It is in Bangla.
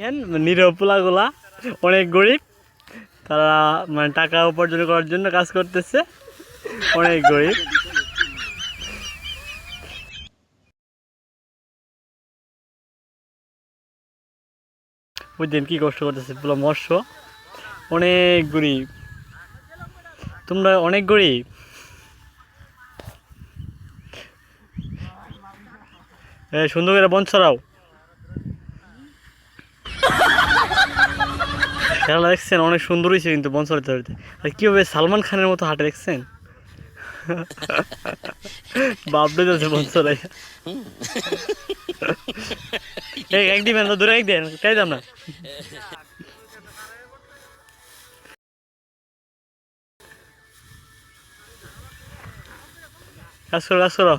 কেন নীরব পোলাগুলা অনেক গরিব, তারা মানে টাকা উপার্জন করার জন্য কাজ করতেছে, অনেক গরিব। বুঝলেন কি কষ্ট করতেছে পুরো মৎস্য, অনেক গরিব, তোমরা অনেক গরিব। সুন্দর করে বন ছড়াও। খেলা দেখছেন অনেক সুন্দর হয়েছে কিন্তু বন ছড়াতে ছড়াতে। আর কীভাবে সালমান খানের মতো হাঁটে দেখছেন, বাপরে যাচ্ছে বন ছড়াই। এক দিবেন তো দূরে এক দেন তাই দাম না। কাজ করো কাজ করো।